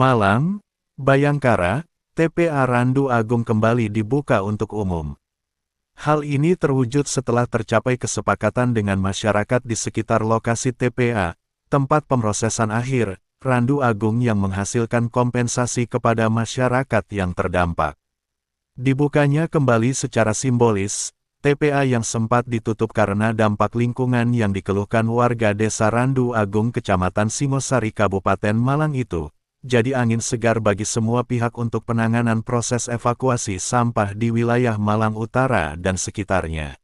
Malang, Bayangkara, TPA Randu Agung kembali dibuka untuk umum. Hal ini terwujud setelah tercapai kesepakatan dengan masyarakat di sekitar lokasi TPA, tempat pemrosesan akhir, Randu Agung yang menghasilkan kompensasi kepada masyarakat yang terdampak. Dibukanya kembali secara simbolis, TPA yang sempat ditutup karena dampak lingkungan yang dikeluhkan warga Desa Randu Agung Kecamatan Singosari Kabupaten Malang itu, jadi angin segar bagi semua pihak untuk penanganan proses evakuasi sampah di wilayah Malang Utara dan sekitarnya.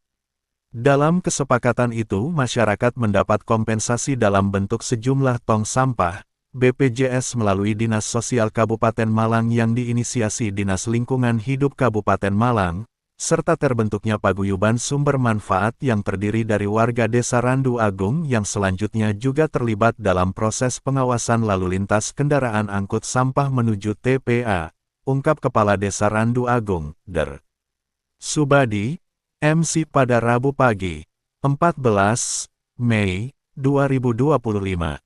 Dalam kesepakatan itu, masyarakat mendapat kompensasi dalam bentuk sejumlah tong sampah. BPJS melalui Dinas Sosial Kabupaten Malang yang diinisiasi Dinas Lingkungan Hidup Kabupaten Malang, serta terbentuknya paguyuban sumber manfaat yang terdiri dari warga Desa Randu Agung yang selanjutnya juga terlibat dalam proses pengawasan lalu lintas kendaraan angkut sampah menuju TPA, ungkap Kepala Desa Randu Agung, Der. Subadi, MC pada Rabu pagi, 14 Mei 2025.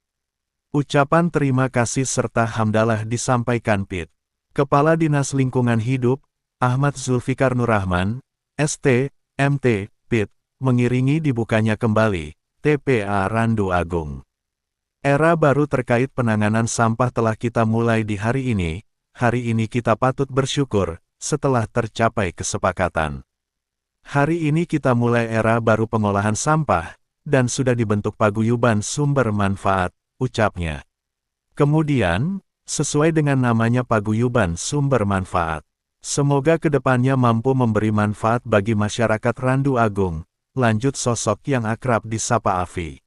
Ucapan terima kasih serta hamdalah disampaikan PIT. Kepala Dinas Lingkungan Hidup, Ahmad Zulfikar Nurrahman, ST, MT, PIT, mengiringi dibukanya kembali TPA Randu Agung. Era baru terkait penanganan sampah telah kita mulai di hari ini kita patut bersyukur, setelah tercapai kesepakatan. Hari ini kita mulai era baru pengolahan sampah, dan sudah dibentuk paguyuban sumber manfaat, ucapnya. Kemudian, sesuai dengan namanya paguyuban sumber manfaat, semoga kedepannya mampu memberi manfaat bagi masyarakat Randu Agung, lanjut sosok yang akrab disapa Afi.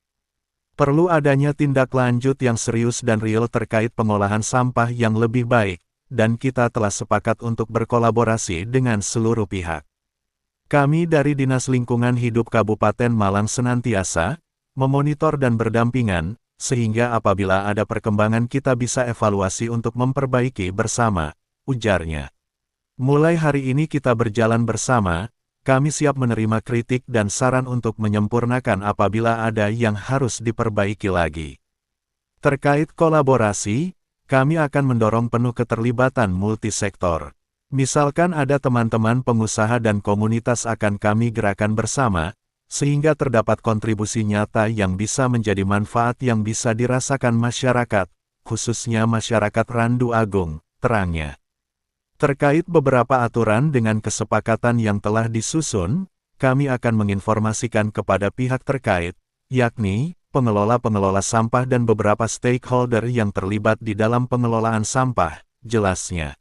Perlu adanya tindak lanjut yang serius dan real terkait pengolahan sampah yang lebih baik, dan kita telah sepakat untuk berkolaborasi dengan seluruh pihak. Kami dari Dinas Lingkungan Hidup Kabupaten Malang senantiasa memonitor dan berdampingan, sehingga apabila ada perkembangan kita bisa evaluasi untuk memperbaiki bersama, ujarnya. Mulai hari ini kita berjalan bersama, kami siap menerima kritik dan saran untuk menyempurnakan apabila ada yang harus diperbaiki lagi. Terkait kolaborasi, kami akan mendorong penuh keterlibatan multisektor. Misalkan ada teman-teman pengusaha dan komunitas akan kami gerakan bersama, sehingga terdapat kontribusi nyata yang bisa menjadi manfaat yang bisa dirasakan masyarakat, khususnya masyarakat Randu Agung, terangnya. Terkait beberapa aturan dengan kesepakatan yang telah disusun, kami akan menginformasikan kepada pihak terkait, yakni pengelola-pengelola sampah dan beberapa stakeholder yang terlibat di dalam pengelolaan sampah, jelasnya.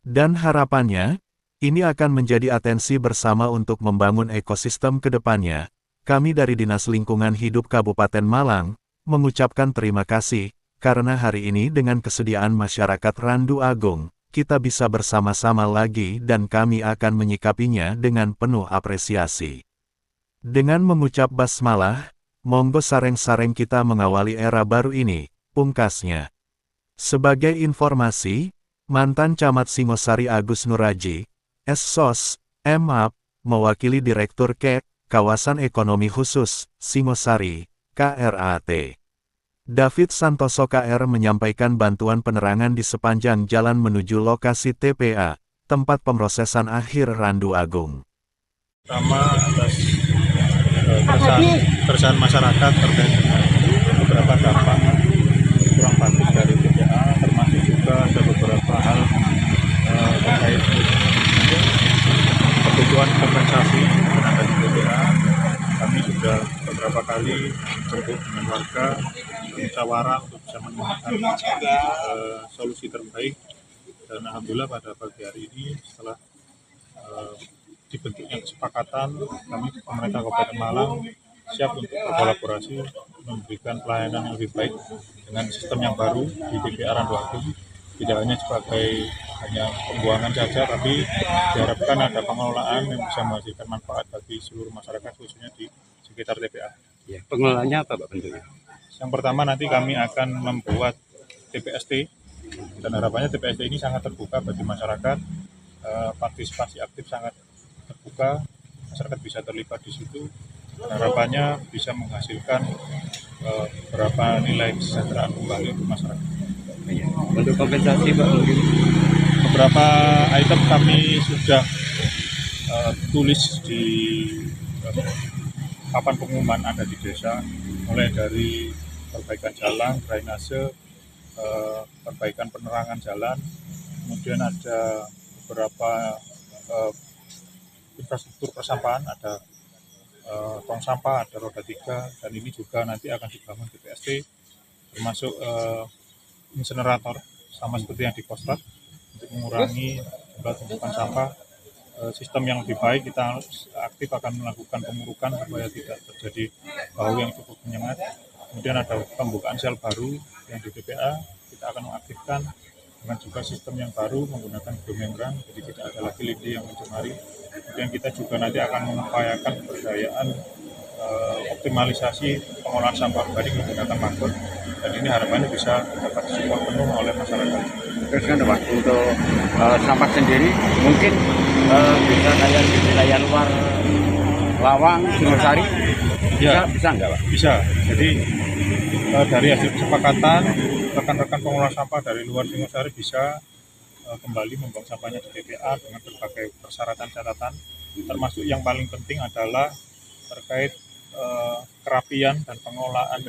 Dan harapannya, ini akan menjadi atensi bersama untuk membangun ekosistem ke depannya. Kami dari Dinas Lingkungan Hidup Kabupaten Malang, mengucapkan terima kasih, karena hari ini dengan kesediaan masyarakat Randu Agung, kita bisa bersama-sama lagi dan kami akan menyikapinya dengan penuh apresiasi. Dengan mengucap basmalah, monggo sareng-sareng kita mengawali era baru ini, pungkasnya. Sebagai informasi, mantan Camat Singosari Agus Nuraji, SSOS, MAP, mewakili Direktur KEK, Kawasan Ekonomi Khusus, Singosari, KRAT. David Santoso KR menyampaikan bantuan penerangan di sepanjang jalan menuju lokasi TPA, tempat pemrosesan akhir Randu Agung. Pertama atas keresahan masyarakat terkait dengan beberapa dampak kurang bagus dari TPA, termasuk juga ada beberapa hal terkait kebutuhan kompensasi yang ada di TPA. Kami sudah beberapa kali bertemu dengan warga, musyawarah untuk bisa menemukan solusi terbaik, dan alhamdulillah pada pagi hari ini setelah dibentuknya kesepakatan, kami pemerintah Kabupaten Malang siap untuk berkolaborasi memberikan pelayanan yang lebih baik dengan sistem yang baru di TPA Randu Agung. Tidak hanya sebagai pembuangan saja, tapi diharapkan ada pengelolaan yang bisa menghasilkan manfaat bagi seluruh masyarakat, khususnya di sekitar TPA. Ya, pengelolaannya apa Pak bentuknya? Yang pertama nanti kami akan membuat TPST, dan harapannya TPST ini sangat terbuka bagi masyarakat, partisipasi aktif sangat terbuka, masyarakat bisa terlibat di situ, dan harapannya bisa menghasilkan beberapa nilai kesejahteraan kembali untuk masyarakat. Iya. Untuk kompensasi Pak mungkin Beberapa item kami sudah tulis di papan pengumuman ada di desa, mulai dari perbaikan jalan, drainase, perbaikan penerangan jalan, kemudian ada beberapa infrastruktur persampahan, ada tong sampah, ada roda 3, dan ini juga nanti akan dibangun BPST, termasuk insenerator, sama seperti yang di Kostrad, untuk mengurangi jumlah tumpukan sampah. Sistem yang lebih baik, kita aktif akan melakukan pemurukan supaya tidak terjadi bau yang cukup menyengat. Kemudian ada pembukaan sel baru yang di TPA, kita akan mengaktifkan dengan juga sistem yang baru menggunakan geomembran, jadi tidak ada lagi lidi yang mencemari. Kemudian kita juga nanti akan mengupayakan pemberdayaan optimalisasi pengolahan sampah organik menggunakan mangkuk, dan ini harapannya bisa dapat support penuh oleh masyarakat. terus kan Pak untuk sampah sendiri mungkin bisa kayak di wilayah luar Lawang, Singosari bisa nggak Pak? Bisa. Jadi dari hasil kesepakatan rekan-rekan pengolah sampah dari luar Singosari bisa kembali membuang sampahnya di TPA dengan berbagai persyaratan catatan, termasuk yang paling penting adalah terkait kerapian dan pengolahan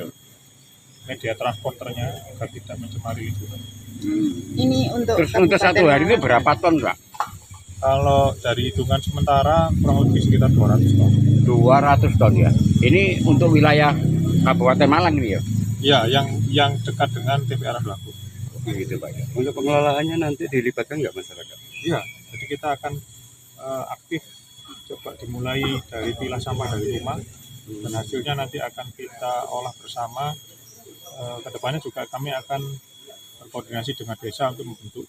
media transporternya agar tidak mencemari lingkungan. Ini Terus untuk satu hari itu berapa ton Pak? Kalau dari hitungan sementara kurang lebih sekitar 200 ton. 200 ton ya. Ini untuk wilayah Kabupaten Malang ini ya? Ya, yang dekat dengan TPA Randu. Gitu Pak ya. Untuk pengelolaannya nanti dilibatkan nggak masyarakat? Iya, jadi kita akan aktif coba dimulai dari pilah sampah dari rumah, dan hasilnya nanti akan kita olah bersama. Kedepannya juga kami akan berkoordinasi dengan desa untuk membentuk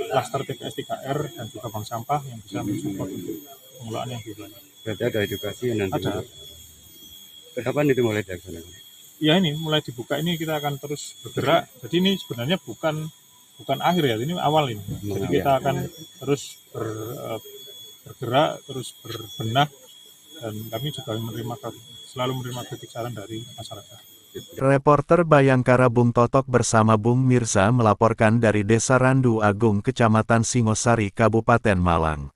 klaster TPS 3R dan juga bank sampah yang bisa mensupport untuk pengelolaan yang lebih baik. Berarti ada edukasi yang nanti. Ada. Kapan itu mulai dilaksanakan? Ya, ini mulai dibuka, ini kita akan terus bergerak. Jadi ini sebenarnya bukan akhir ya, ini awal ini. Jadi kita akan terus bergerak, terus berbenah, dan kami juga selalu menerima kritik saran dari masyarakat. Reporter Bayangkara Bung Totok bersama Bung Mirza melaporkan dari Desa Randu Agung, Kecamatan Singosari, Kabupaten Malang.